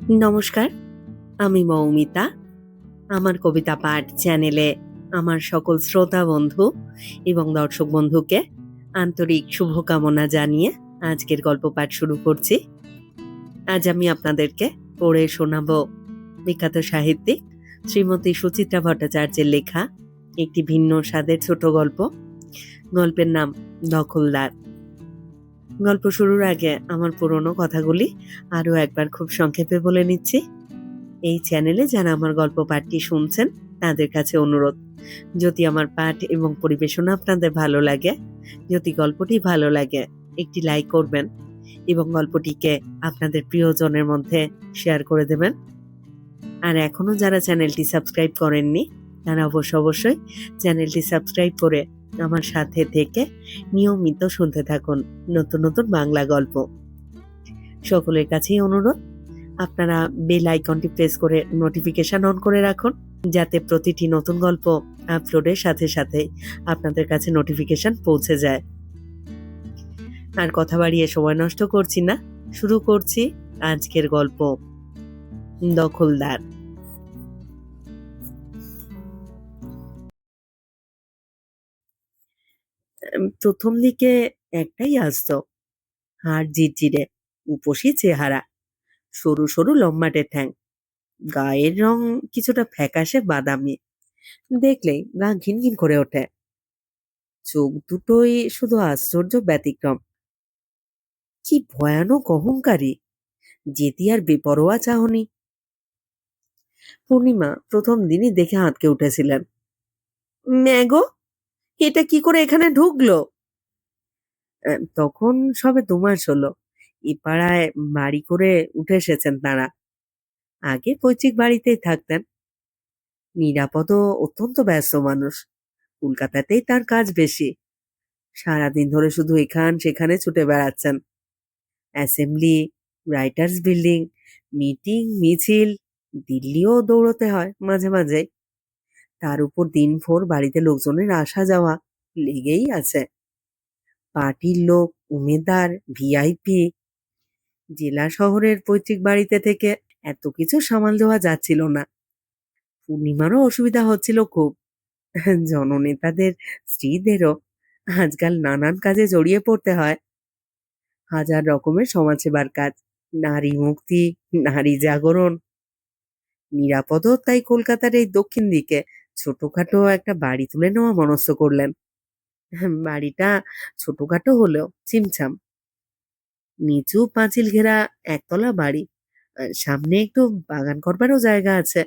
নমস্কার, আমি মৌমিতা। আমার কবিতা পাঠ চ্যানেলে আমার সকল শ্রোতা বন্ধু এবং দর্শক বন্ধুকে আন্তরিক শুভকামনা জানিয়ে আজকের গল্প পাঠ শুরু করছি। আজ আমি আপনাদেরকে পড়ে শোনাব বিখ্যাত সাহিত্যিক শ্রীমতী সুচিত্রা ভট্টাচার্যের লেখা একটি ভিন্ন স্বাদের ছোট গল্প। গল্পের নাম দখলদার। গল্প শুরুর আগে আমার পুরনো কথাগুলি আরও একবার খুব সংক্ষেপে বলে নিচ্ছি। এই চ্যানেলে যারা আমার গল্প পাঠটি শুনছেন তাদের কাছে অনুরোধ, যদি আমার পাঠ এবং পরিবেশনা আপনাদের ভালো লাগে, যদি গল্পটি ভালো লাগে, একটি লাইক করবেন এবং গল্পটিকে আপনাদের প্রিয়জনের মধ্যে শেয়ার করে দেবেন। আর এখনো যারা চ্যানেলটি সাবস্ক্রাইব করেননি তারা অবশ্যই চ্যানেলটি সাবস্ক্রাইব করে আমার সাথে থেকে নিয়মিত শুনতে থাকুন নতুন নতুন বাংলা গল্প। সকলের কাছেই অনুরোধ, আপনারা বেল আইকনটি প্রেস করে নোটিফিকেশন অন করে রাখুন, যাতে প্রতিটি নতুন গল্প আপলোডের সাথে সাথে আপনাদের কাছে নোটিফিকেশন পৌঁছে যায়। আর কথা বাড়িয়ে সময় নষ্ট করছি না, শুরু করছি আজকের গল্প দখলদার। প্রথম দিকে একটাই আসতো, হাড় জিরজিরে, উপসী চেহারা, সরু সরু লম্বাটে ঠ্যাং, গায়ের রং কিছুটা ফ্যাকাশে বাদামি, দেখলেই গা ঘিনঘিন করে ওঠে। চোখ দুটোই শুধু আশ্চর্য ব্যতিক্রম। কি ভয়ানক অহংকারী, জেদি আর বেপরোয়া চাহনি। পূর্ণিমা প্রথম দিনই দেখে আঁতকে উঠেছিলেন। ম্যাগো, এটা কি করে এখানে ঢুকলো? তখন সবে 2 মাস হলো এ পাড়ায় বাড়ি করে উঠে এসেছেন তারা। আগে পৈতৃক বাড়িতেই থাকতেন। নিরাপদ অত্যন্ত ব্যস্ত মানুষ, কলকাতাতেই তার কাজ বেশি। সারাদিন ধরে শুধু এখান সেখানে ছুটে বেড়াচ্ছেন। অ্যাসেম্বলি, রাইটার্স বিল্ডিং, মিটিং, মিছিল, দিল্লিও দৌড়তে হয় মাঝে মাঝে। তার উপর দিনভর বাড়িতে লোকজনের আসা যাওয়া লেগেই আছে। পার্টির লোক, উমেদার, ভিআইপি। জেলা শহরের পৈতৃক বাড়িতে থেকে এত কিছু সামাল দেওয়া যাচ্ছিল না। পূর্ণিমারও অসুবিধা হচ্ছিল খুব। জননেতাদের স্ত্রীদেরও আজকাল নানান কাজে জড়িয়ে পড়তে হয়। হাজার রকমের সমাজসেবার কাজ, নারী মুক্তি, নারী জাগরণ। নিরাপদও তাই কলকাতার এই দক্ষিণ দিকে ছোটখাটো একটা বাড়ি তুলে নেওয়া মনস্থ করলেন। বাড়িটা ছোটখাটো হলেও চিমছাম। নিচু পাঁচিল ঘেরা একতলা বাড়ি, সামনে একটু বাগান করবারও জায়গা আছে।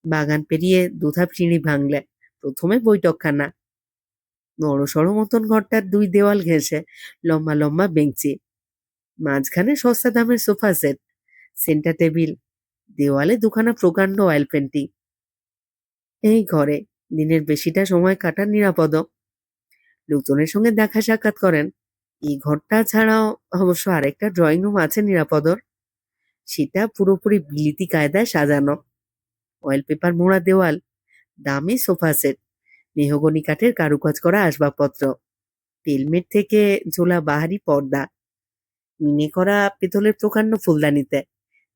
বাগান পেরিয়ে 2 ধাপ সিঁড়ি ভাঙলে প্রথমে বৈঠকখানা। বড়সড় মতন ঘরটার 2 দেওয়াল ঘেঁষে লম্বা লম্বা বেঞ্চি, মাঝখানে সস্তা দামের সোফা সেট, সেন্টার টেবিল, দেওয়ালে 2খানা প্রকাণ্ড অয়েল পেন্টিং। এই ঘরে দিনের বেশিটা সময় কাটান নিরাপদ। লোকজনের সঙ্গে দেখা সাক্ষাৎ করেন। এই ঘরটা ছাড়াও অবশ্য আরেকটা ড্রয়িং রুম আছে নিরাপদর। সেটা পুরোপুরি বিলিতি কায়দায় সাজানো। অয়েল পেপার মোড়া দেওয়াল, দামি সোফা সেট, মেহগনি কাঠের কারুকাজ করা আসবাবপত্র, তেলমেট থেকে ঝোলা বাহারি পর্দা, মিনে করা পিতলের প্রকাণ্ড ফুলদানিতে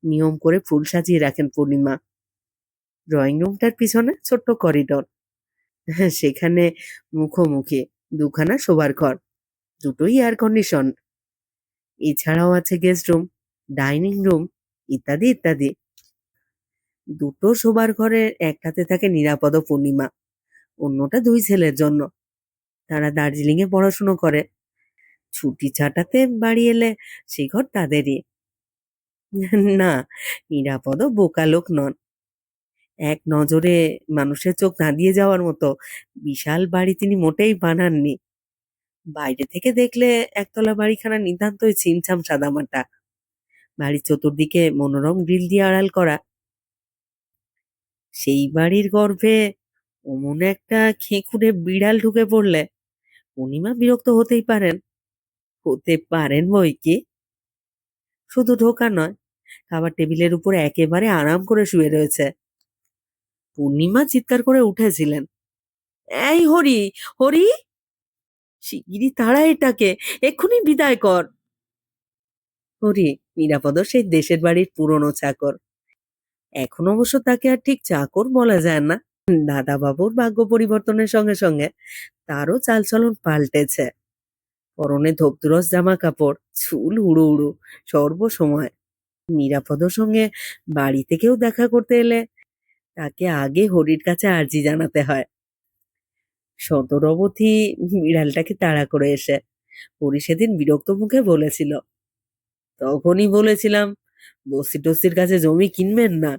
নিয়ম করে ফুল সাজিয়ে রাখেন পূর্ণিমা। ড্রয়িং রুমটার পিছনে ছোট্ট করিডর, সেখানে মুখোমুখি 2খানা শোবার ঘর, দুটোই এয়ার কন্ডিশন। এছাড়াও আছে গেস্ট রুম, ডাইনিং রুম ইত্যাদি ইত্যাদি। 2টো শোবার ঘরের একটাতে থাকে নিরাপদ পূর্ণিমা, অন্যটা 2 ছেলের জন্য। তারা দার্জিলিং এ পড়াশুনো করে। ছুটি ছাটাতে বাড়ি এলে সে ঘর তাদেরই। না, নিরাপদ বোকা লোক নন। এক নজরে মানুষের চোখ ধাঁধিয়ে যাওয়ার মতো বিশাল বাড়ি তিনি মোটেই বানাননি। বাইরে থেকে দেখলে একতলা বাড়িখানা নিতান্তই ছিমছাম সাদামাটা। বাড়ির চতুর্দিকে মনোরম গ্রিল দিয়ে আড়াল করা। সেই বাড়ির গর্ভে অমন একটা খেঁকুড়ে বিড়াল ঢুকে পড়লে পূর্ণিমা বিরক্ত হতে পারেন বই কি। শুধু ঢোকা নয়, খাবার টেবিলের উপর একেবারে আরাম করে শুয়ে রয়েছে। পূর্ণিমা চিৎকার করে উঠেছিলেন, এই হরি, হরি, শিগগিরই তাড়া এটাকে, এক্ষুনি বিদায় কর। হরি নিরাপদ সেই দেশের বাড়ির পুরনো চাকর। এখন অবশ্য তাকে আর ঠিক চাকর বলা যায় না। দাদা বাবুর ভাগ্য পরিবর্তনের সঙ্গে সঙ্গে তারও চালচলন পাল্টেছে। পরনে ধোপতুরস জামা কাপড়, চুল উড়ু উড়ু সর্বসময়। নিরাপদর সঙ্গে বাড়িতে কেউ দেখা করতে এলে তাকে আগে হরির কাছে আর্জি জানাতে হয়। সদরবতী বিড়ালটাকে তাড়া করে এসে হরি সেদিন বিরক্ত মুখে বলেছিল, তখনই বলেছিলাম বস্তি টস্তির কাছে জমি কিনবেন না।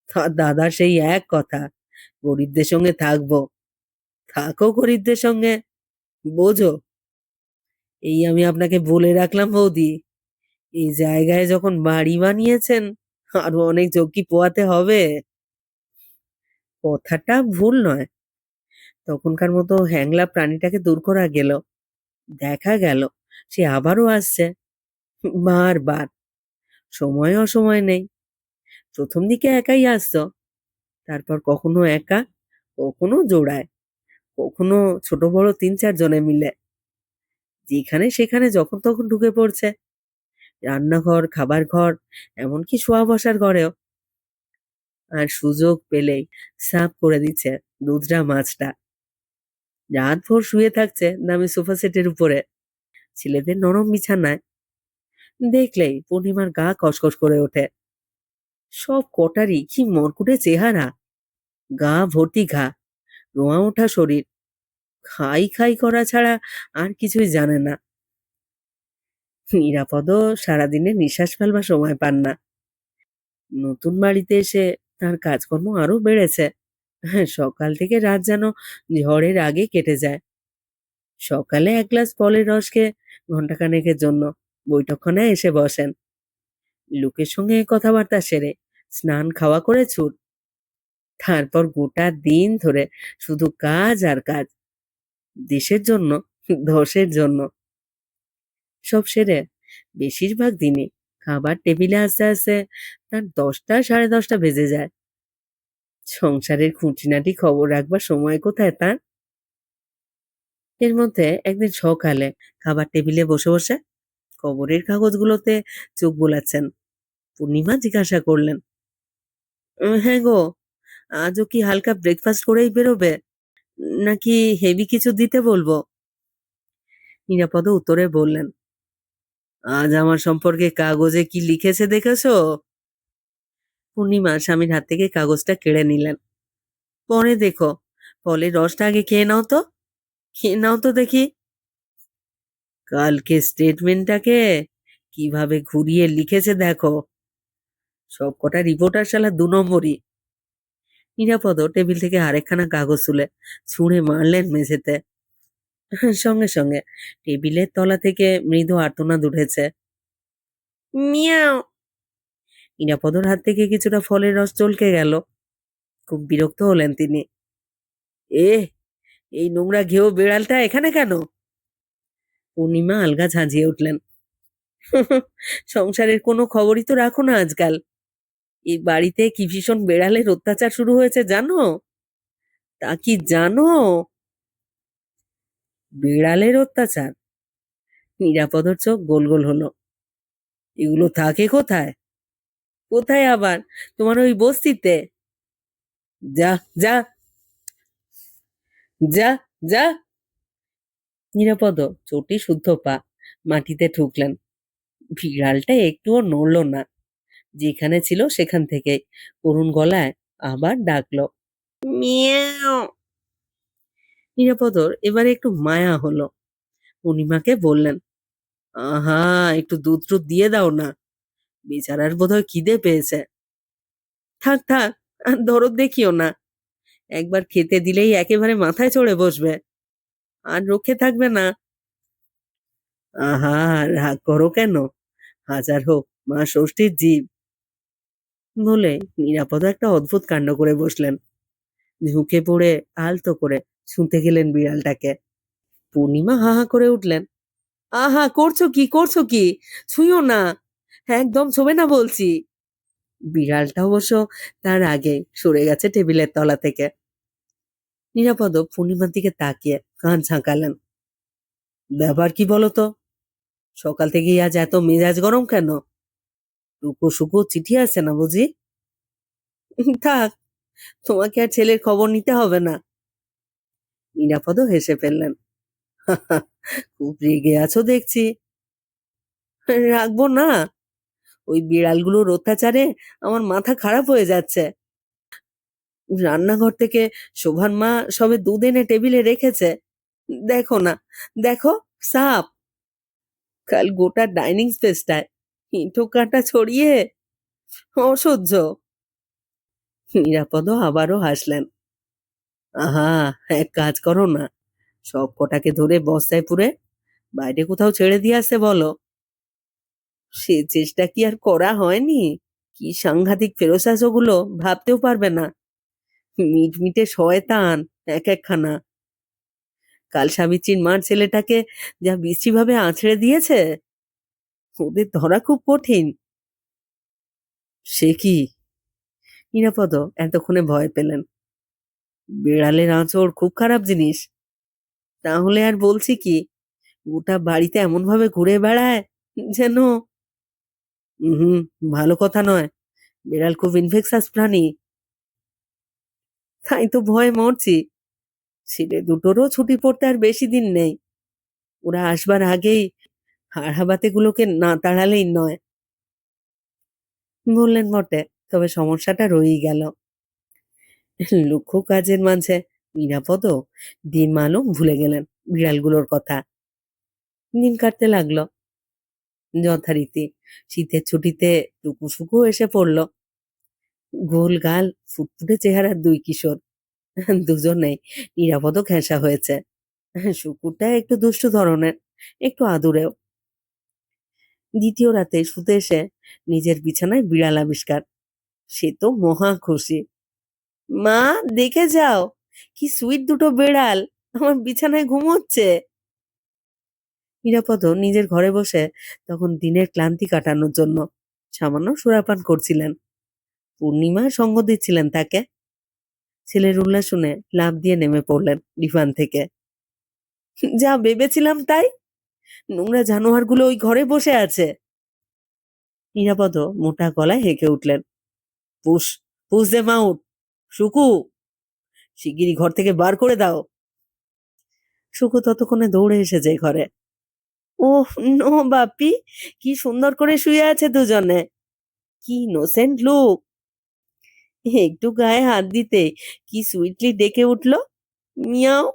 তার দাদা সেই এক কথা, গরিবদের সঙ্গে থাকবো। থাকো গরিবদের সঙ্গে, বোঝো। এই আমি আপনাকে বলে রাখলাম বৌদি, এই জায়গায় যখন বাড়ি বানিয়েছেন আরো অনেক ঝক্কি পোয়াতে হবে। কথাটা ভুল নয়। তখনকার মতো হ্যাংলা প্রাণীটাকে দূর করা গেল। দেখা গেল সে আবারও আসছে, বারবার। সময় অসময় নেই। প্রথম দিকে একাই আসতো, তারপর কখনো একা, কখনো জোড়ায়, কখনো ছোট বড় ৩-৪ জনে মিলে। যেখানে সেখানে যখন তখন ঢুকে পড়ছে, রান্নাঘর, খাবার ঘর, এমনকি শোয়া বসার ঘরেও। আর সুযোগ পেলেই সাফ করে দিচ্ছে দুধরা মাছটা। রাত ভোর শুয়ে থাকছে দামি সোফা সেটের উপরে, ছেলেদের নরম বিছানায়। দেখলেই পূর্ণিমার গা কসকস করে ওঠে। সব কটারই কি মরকুটে চেহারা, গা ভর্তি ঘা, রোঁয়া ওঠা শরীর, খাই খাই করা ছাড়া আর কিছুই জানে না। নিরাপদও সারাদিনে নিঃশ্বাস ফেলবার সময় পান না। নতুন বাড়িতে এসে তার কাজকর্ম আরো বেড়েছে। হ্যাঁ, সকাল থেকে রাত যেন ঝড়ের আগে কেটে যায়। সকালে এক গ্লাস ফলের রস খেয়ে ঘন্টাখানেকের জন্য বৈঠকখানায় এসে বসেন। লোকের সঙ্গে কথাবার্তা সেরে স্নান খাওয়া করে ছুট। তারপর গোটা দিন ধরে শুধু কাজ আর কাজ, দেশের জন্য, দশের জন্য। সব সেরে বেশিরভাগ দিনই খাবার টেবিলে আসতে আসতে তার 10টা, 10:30 বেজে যায়। সংসারের খুঁটিনাটি খবর রাখবার সময় কোথায় তার? এর মধ্যে একদিন সকালে খাবার টেবিলে বসে বসে খবরের কাগজগুলোতে চোখ বোলাচ্ছেন। পূর্ণিমা জিজ্ঞাসা করলেন, হ্যাঁ গো, আজও কি হালকা ব্রেকফাস্ট করেই বেরোবে, নাকি হেভি কিছু দিতে বলবো? নিরাপদ উত্তরে বললেন, আজ আমার সম্পর্কে কাগজে কি লিখেছে দেখেছো? পূর্ণিমা স্বামীর হাত থেকে কাগজটা কেড়ে নিলেন। পরে দেখো, ফলের রসটা আগে খেয়ে নাও তো, খেয়ে নাও তো দেখি। কালকে স্টেটমেন্টটাকে কিভাবে ঘুরিয়ে লিখেছে দেখো। সবকটা রিপোর্টার শালা ২ নম্বরই। নিরাপদ টেবিল থেকে আরেকখানা কাগজ তুলে ছুঁড়ে মারলেন মেঝেতে। সঙ্গে সঙ্গে টেবিলের তলা থেকে মৃদু আর্তনাদ উঠেছে, মিয়াও। নিরাপদর হাত থেকে কিছুটা ফলের রস চলকে গেল। খুব বিরক্ত হলেন তিনি। এ, এই নোংরা ঘেউ বিড়ালটা এখানে কেন? পূর্ণিমা আলগা ঝাঁঝিয়ে উঠলেন। সংসারের কোনো খবরই তো রাখো না আজকাল। এই বাড়িতে কি ভীষণ বেড়ালের অত্যাচার শুরু হয়েছে জানো? তা কি জানো? বিড়ালের অত্যাচার? নিরাপদর চোখ গোল গোল হলো। এগুলো থাকে কোথায়? কোথায় আবার? তোমার ওই বস্তিতে? যা, যা, যা, যা। নিরাপদ চটি শুদ্ধ পা মাটিতে ঠুকলেন। বিড়ালটা একটুও নড়ল না। যেখানে ছিল সেখান থেকে করুণ গলায় আবার ডাকলো, মিয়াও। নিরাপদর এবারে একটু মায়া হলো। পূর্ণিমাকে বললেন, আহা, একটু দুধ টুধ দিয়ে দাও না, বেচারার বোধহয় খিদে পেয়েছে। থাক থাক, আর দরদ দেখিও না। একবার খেতে দিলেই একেবারে মাথায় চড়ে বসবে, আর রক্ষে থাকবে না। আহা, রাগ করো কেন? হাজার হোক মা ষষ্ঠীর জীব। বলে নিরাপদ একটা অদ্ভুত কাণ্ড করে বসলেন। ঝুঁকে পড়ে আলতো করে ছুঁতে গেলেন বিড়ালটাকে। পূর্ণিমা হা হা করে উঠলেন, আহা, করছো কি, করছো কি? ছুঁয়ো না, একদম ছোবে না বলছি। বিড়ালটা অবশ্য তার আগে সরে গেছে টেবিলের তলা থেকে। নিরাপদ পূর্ণিমার দিকে তাকিয়ে কান ঝাঁকালেন, ব্যাপার কি বলতো? সকাল থেকেই আজ এত মেজাজ গরম কেন? টুকু সুকু চিঠি আছে না বুঝি? থাক, তোমাকে আর ছেলের খবর নিতে হবে না। নিরাপদও হেসে ফেললেন। খুব রেগে আছো দেখছি। রাখবো না? ওই বিড়ালগুলোর অত্যাচারে আমার মাথা খারাপ হয়ে যাচ্ছে। রান্নাঘর থেকে শোভার মা সবে দুধ এনে টেবিলে রেখেছে। দেখো না, দেখো, সাপ। কাল গোটা ডাইনিং স্পেসটায় ইঁটো কাঁটা ছড়িয়ে, অসহ্য। নিরাপদও আবারও হাসলেন। আহা, এক কাজ করো না, সব কটাকে ধরে বস্তায় পুরে বাইরে কোথাও ছেড়ে দিয়ে আসতে বলো। সে চেষ্টা কি আর করা হয়নি? কি সাংঘাতিক ফেরোসাস ওগুলো, ভাবতেও পারবে না। মিটমিটে শয়তান এক একখানা। কাল সাবিত্রীর মার ছেলেটাকে যা বিশ্রীভাবে আঁচড়ে দিয়েছে, ওদের ধরা খুব কঠিন। সে কি? নিরাপদ এতক্ষণে ভয় পেলেন। বিড়ালের আঁচড় খুব খারাপ জিনিস। তাহলে আর বলছি কি, গোটা বাড়িতে এমন ভাবে ঘুরে বেড়ায় যেন। হুম, ভালো কথা নয়। বিড়াল খুব ইনফেকশাস প্রাণী। তাই তো ভয়ে মরছি। ছেলে দুটোরও ছুটি পড়তে আর বেশি দিন নেই। ওরা আসবার আগেই হাড়হাবাতে গুলোকে না তাড়ালেই নয়। বললেন বটে, তবে সমস্যাটা রয়েই গেল। লক্ষ্য কাজের মাঝে নিরাপদ ডিম আলু ভুলে গেলেন বিড়ালগুলোর কথা। দিন কাটতে লাগলো যথারীতি। শীতের ছুটিতে টুকু সুকু এসে পড়ল। গোল গাল, ফুটফুটে চেহারার দুই কিশোর। দুজনেই নিরাপদও ঘেঁষা হয়েছে। শুকুরটা একটু দুষ্টু ধরনের, একটু আদুরেও। দ্বিতীয় রাতে শুতে এসে নিজের বিছানায় বিড়াল আবিষ্কার। সে তো মহা খুশি। মা, দেখে যাও, কি সুইট দুটো বেড়াল আমার বিছানায় ঘুমোচ্ছে। নিরাপদ নিজের ঘরে বসে তখন দিনের ক্লান্তি কাটানোর জন্য সামান্য সুরাপান করছিলেন। পূর্ণিমা সঙ্গ দিচ্ছিলেন তাকে। ছেলের উল্লাস শুনে লাফ দিয়ে নেমে পড়লেন ডিভান থেকে। যা ভেবেছিলাম তাই, নোংরা জানোয়ারগুলো ওই ঘরে বসে আছে। নিরাপদ মোটা গলায় হেঁকে উঠলেন। পুষ, পুষ দে মাউট, শুকু, শিগগিরই ঘর থেকে বার করে দাও। শুকু ততক্ষণে দৌড়ে এসেছে ঘরে। ওহ নো বাপি, কি সুন্দর করে শুয়ে আছে দুজনে, কি ইনোসেন্ট লুক। একটু গায়ে হাত দিতে কি সুইটলি ডেকে উঠল, মিয়াও।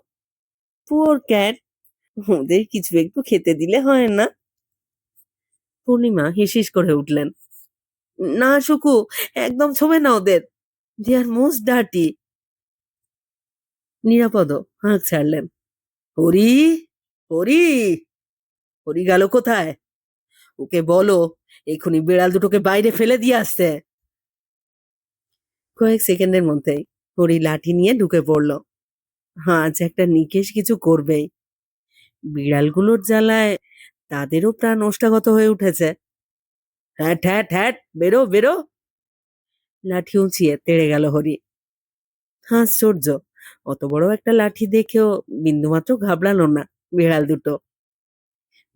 পুয়ার ক্যাট, ওদের কিছু একটু খেতে দিলে হয় না? পূর্ণিমা হিসিস করে উঠলেন। না শুকু, একদম ছোবে না ওদের, দে আর মোস্ট ডার্টি। নিরাপদ হাঁক ছাড়লেন। হরি, হরি, হরি গেল কোথায়? ওকে বলো এক্ষুনি বিড়াল দুটোকে বাইরে ফেলে দিয়ে আসতে। কয়েক সেকেন্ডের মধ্যেই হরি লাঠি নিয়ে ঢুকে পড়ল। আজ একটা নিকেশ কিছু করবেই। বিড়ালগুলোর জ্বালায় তাদেরও প্রাণ ওষ্ঠাগত হয়ে উঠেছে। হ্যাট হ্যাট হ্যাট, বেরো বেরো। লাঠি উঁচিয়ে তেড়ে গেল হরি। আশ্চর্য, অত বড় একটা লাঠি দেখেও বিন্দুমাত্র ঘাবড়ালো না বিড়াল দুটো।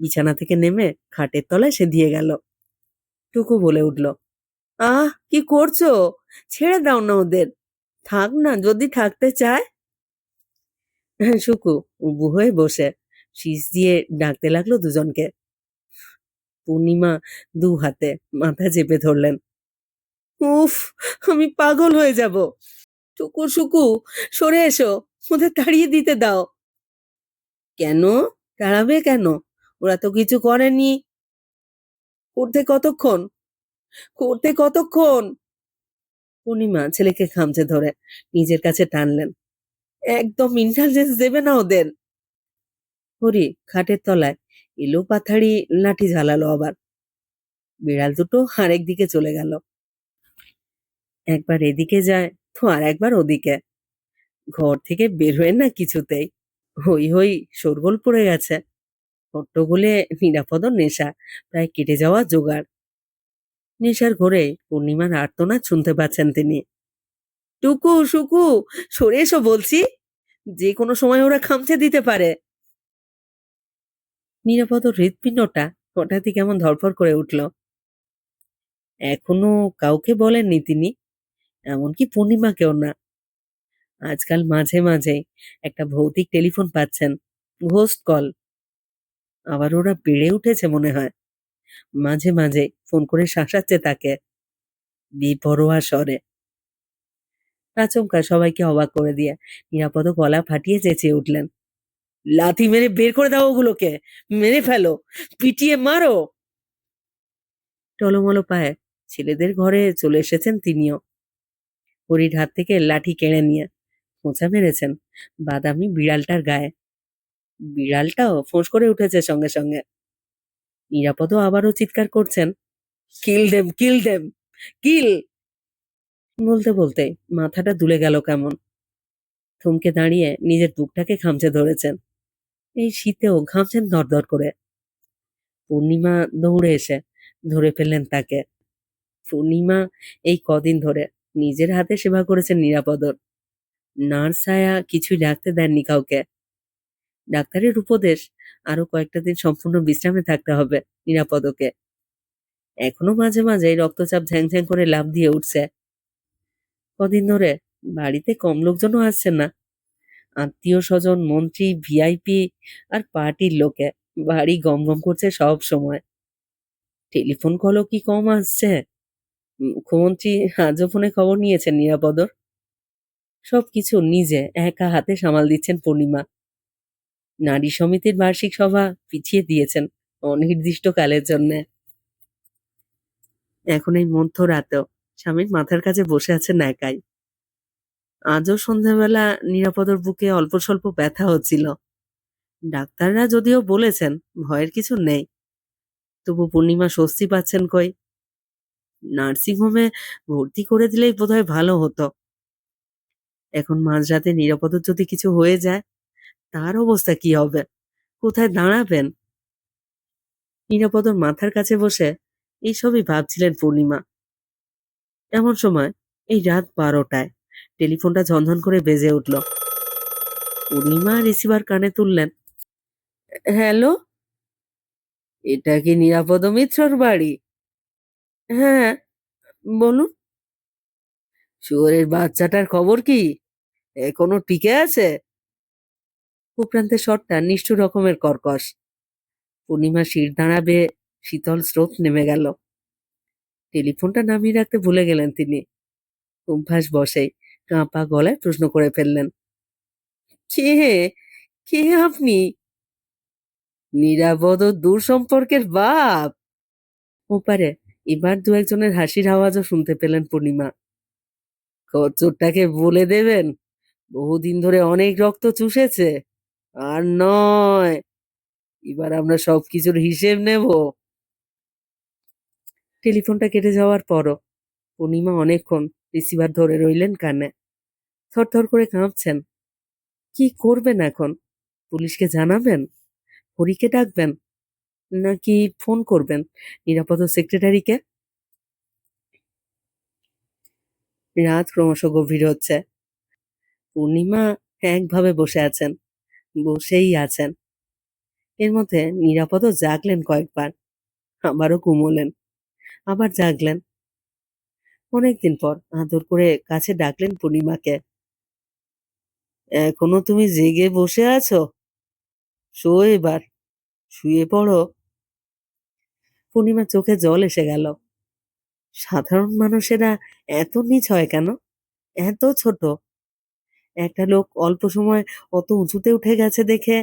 বিছানা থেকে নেমে খাটের তলায় সে দিয়ে গেল। টুকু বলে উঠল, আহ, কি করছো? ছেড়ে দাও না ওদের, থাক না যদি থাকতে চায়। শুকু উবু হয়ে বসে শীষ দিয়ে ডাকতে লাগলো দুজনকে। পূর্ণিমা দু হাতে মাথা চেপে ধরলেন। উফ, আমি পাগল হয়ে যাব। টুকু সুকু, সরে এসো, ওদের তাড়িয়ে দিতে দাও। কেন? তাড়াবে কেন? ওরা তো কিছু করেনি। করতে কতক্ষণ, করতে কতক্ষণ? পূর্ণিমা ছেলেকে খামচে ধরে নিজের কাছে টানলেন। একদম ইন্টেলিজেন্স দেবে না ওদের। হরি খাটের তলায় এলো পাথাড়ি লাঠি ঝালালো আবার। বিড়াল দুটো আরেক দিকে চলে গেল। একবার এদিকে যায় তো আর একবার ওদিকে। ঘর থেকে বের হয়ে না কিছুতেই। হই হই শোরগোল পড়ে গেছে। হট্টগোলে নিরাপদ নেশা প্রায় কেটে যাওয়া জোগাড়। নেশার ঘোরে পূর্ণিমার আর্তনাদ শুনতে পাচ্ছেন তিনি। টুকু সুকু, সরে এসো বলছি, যে কোনো সময় ওরা খামচে দিতে পারে। নিরাপদ হৃৎপিণ্ডটা হঠাৎই কেমন ধড়ফড় করে উঠল। এখনো কাউকে বলেননি তিনি, এমনকি পূর্ণিমাকেও না। আজকাল মাঝে মাঝে একটা ভৌতিক টেলিফোন পাচ্ছেন, ঘোস্ট কল। আবার ওরা বেড়ে উঠেছে মনে হয়। মাঝে মাঝে ফোন করে শাসাচ্ছে তাকে, বেপরোয়া স্বরে। আচমকা সবাইকে অবাক করে দিয়ে নিরাপদ গলা ফাটিয়ে চেঁচিয়ে উঠলেন, লাথি মেরে বের করে দাও ওগুলোকে, মেরে ফেলো, পিটিয়ে মারো। টলমলো পায়ে ছেলেদের ঘরে চলে এসেছেন তিনিও। হরির হাত থেকে লাঠি কেড়ে নিয়ে খোঁচা মেরেছেন বাদামি বিড়ালটার গায়ে। বিড়ালটাও ফোঁস করে উঠেছে সঙ্গে সঙ্গে। নিরাপদ আবারও চিৎকার করছেন, কিল দেম, কিল দেম, কিল। বলতে বলতে মাথাটা দুলে গেল কেমন। থমকে দাঁড়িয়ে নিজের বুকটাকে খামচে ধরেছেন। এই শীতেও ঘামছেন দরদর করে। পূর্ণিমা দৌড়ে এসে ধরে ফেললেন তাকে। পূর্ণিমা এই কদিন ধরে নিজের হাতে সেবা করেছেন নিরাপদর। নার্স ছায়া কিছুই ডাকতে দেননি কাউকে। ডাক্তারের উপদেশ, আরো কয়েকটা দিন সম্পূর্ণ বিশ্রামে থাকতে হবে নিরাপদকে। এখনো মাঝে মাঝে রক্তচাপ ঝ্যাং ঝ্যাং করে লাফ দিয়ে উঠছে। কদিন ধরে বাড়িতে কম লোকজনও আসছেন না। আত্মীয় স্বজন, মন্ত্রী, ভিআইপি আর পার্টির লোকে বাড়ি গম গম করছে সব সময়। টেলিফোন কলও কি কম আসছে? মুখ্যমন্ত্রী আজও ফোনে খবর নিয়েছেন নিরাপদর। সবকিছু নিজে একা হাতে সামাল দিচ্ছেন পূর্ণিমা। নারী সমিতির বার্ষিক সভা পিছিয়ে দিয়েছেন অনির্দিষ্টকালের জন্যে। এখন এই মধ্যরাতেও স্বামীর মাথার কাছে বসে আছেন একাই। আজও সন্ধ্যাবেলা নিরাপদর বুকে অল্প স্বল্প ব্যথা হচ্ছিল। ডাক্তাররা যদিও বলেছেন ভয়ের কিছু নেই, তবু পূর্ণিমা স্বস্তি পাচ্ছেন কই। নার্সিংহোমে ভর্তি করে দিলেই বোধহয় ভালো হতো। এখন মাঝরাতে নিরাপদর যদি কিছু হয়ে যায়, তার অবস্থা কি হবে? কোথায় দাঁড়াবেন? নিরাপদর মাথার কাছে বসে এইসবই ভাবছিলেন পূর্ণিমা। এমন সময় এই রাত 12টায় টেলিফোনটা ঝনঝন করে বেজে উঠল। পূর্ণিমা রিসিভার কানে তুললেন। হ্যালো, এটা কি নিরাপদ মিত্রর বাড়ি? হ্যাঁ, বলুন। শুয়োরের বাচ্চাটার খবর কি? এখনো টিকে আছে? উপরান্তের স্বরটা নিষ্ঠুর রকমের কর্কশ। পূর্ণিমা শির দাঁড়াবে, শীতল স্রোত নেমে গেল। টেলিফোনটা নামিয়ে রাখতে ভুলে গেলেন তিনি। অভ্যাস বশেই কাঁপা গলায় প্রশ্ন করে ফেললেন, কে? কে আপনি? নিরাপদ ও দূর সম্পর্কের বাপ? ওপারে এবার দু একজনের হাসির আওয়াজও শুনতে পেলেন পূর্ণিমা। খচ্চরটাকে বলে দেবেন বহুদিন ধরে অনেক রক্ত চুষেছে। আর নয়, এবার আমরা সবকিছুর হিসেব নেব। টেলিফোনটা কেটে যাওয়ার পরও পূর্ণিমা অনেকক্ষণ রিসিভার ধরে রইলেন কানে। থরথর করে কাঁপছেন। কি করবেন এখন? পুলিশকে জানাবেন? হরিকে ডাকবেন? নাকি ফোন করবেন নিরাপদ সেক্রেটারিকে? রাত ক্রমশ গভীর হচ্ছে। পূর্ণিমা একভাবে বসে আছেন, বসেই আছেন। এর মধ্যে নিরাপদও জাগলেন কয়েকবার, আবারও ঘুমোলেন, আবার জাগলেন। অনেকদিন পর আদর করে কাছে ডাকলেন পূর্ণিমাকে। এখনো তুমি জেগে বসে আছো? শো এবার, শুয়ে পড়ো। পূর্ণিমার চোখে জল এসে গেল। সাধারণ মানুষেরা এত নীচ হয় কেন? এত ছোট? একটা লোক অল্প সময় অত উঁচুতে উঠে গেছে দেখে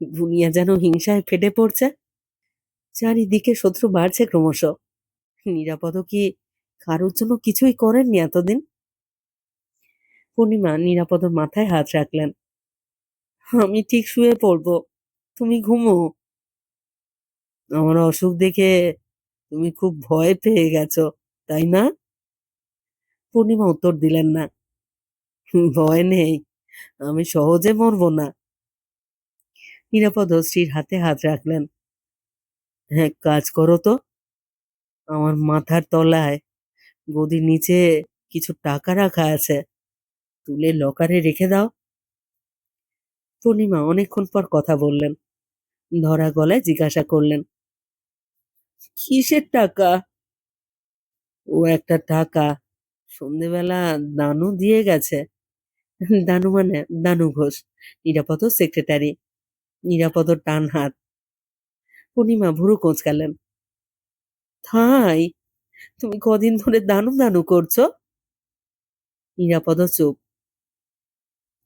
দুনিয়া যেন হিংসায় ফেটে পড়ছে। চারিদিকে শত্রু বাড়ছে ক্রমশ। নিরাপদ কি কারোর জন্য কিছুই করেননি এতদিন? পূর্ণিমা নিরাপদর মাথায় হাত রাখলেন। আমি ঠিক শুয়ে পড়বো, তুমি ঘুমো। আমার অসুখ দেখে তুমি খুব ভয় পেয়ে গেছো, তাই না? পূর্ণিমা উত্তর দিলেন না। ভয় নেই, আমি সহজে মরবো না। নিরাপদ স্ত্রীর হাতে হাত রাখলেন। হ্যাঁ, কাজ করো তো। আমার মাথার তলায় গদির নিচে কিছু টাকা রাখা আছে, তুলে লকারে রেখে দাও। পূর্ণিমা অনেকক্ষণ পর কথা বললেন। ধরা গলায় জিজ্ঞাসা করলেন, কিসের টাকা? ও একটা টাকা সন্ধেবেলা দানু দিয়ে গেছে। দানু মানে দানু ঘোষ, নিরাপদ সেক্রেটারি, নিরাপদর টান হাত। পূর্ণিমা ভুরু কোঁচকালেন। তাই? তুমি কদিন ধরে দানু দানু করছো? নিরাপদ চুপ।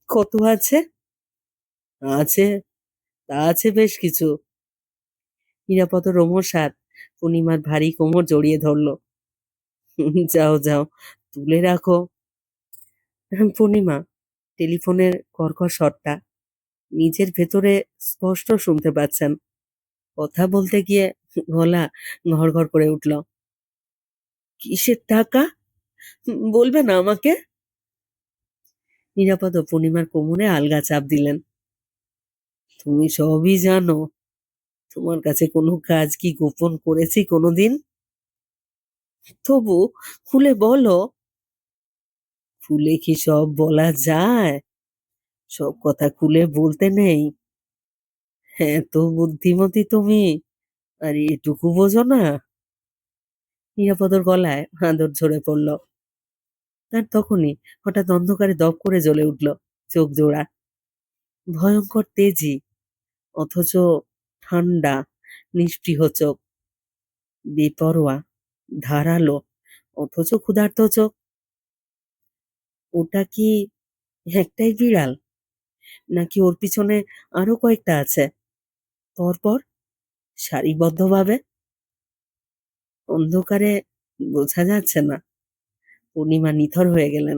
কত আছে? আছে, তা আছে বেশ কিছু। নিরাপদ রোমশ হাত পূর্ণিমার ভারী কোমর জড়িয়ে ধরল। যাও যাও, তুলে রাখো। পূর্ণিমা টেলিফোনের কর্কশ স্বরটা নিজের ভেতরে স্পষ্ট শুনতে পাচ্ছেন। কথা বলতে গিয়ে গলা ঘড়ঘড় করে উঠল। কিসের টাকা? বলবে না আমাকে? নিরাপদ পূর্ণিমার কোমরে আলগা চাপ দিলেন। তুমি সবই জানো। তোমার কাছে কোনো কাজ কি গোপন করেছি কোনোদিন? তবু খুলে বলো। খুলে কি সব বলা যায়? সব কথা খুলে বলতে নেই। হ্যাঁ, তো বুদ্ধিমতী তুমি, আর এটুকু বোঝো না? নিরাপদর গলায় আদর ঝরে পড়ল। আর তখনই হঠাৎ অন্ধকারে দপ করে জ্বলে উঠল চোখ জোড়া। ভয়ঙ্কর তেজি, অথচ ঠান্ডা, নিস্পৃহ চোখ। বেপরোয়া, ধারালো, অথচ ক্ষুধার্ত চোখ। ওটা কি একটাই বিড়াল, নাকি ওর পিছনে আরো কয়েকটা আছে পরপর, সারিবদ্ধভাবে? অন্ধকারে বোঝা যাচ্ছে না। পূর্ণিমা নিথর হয়ে গেলেন।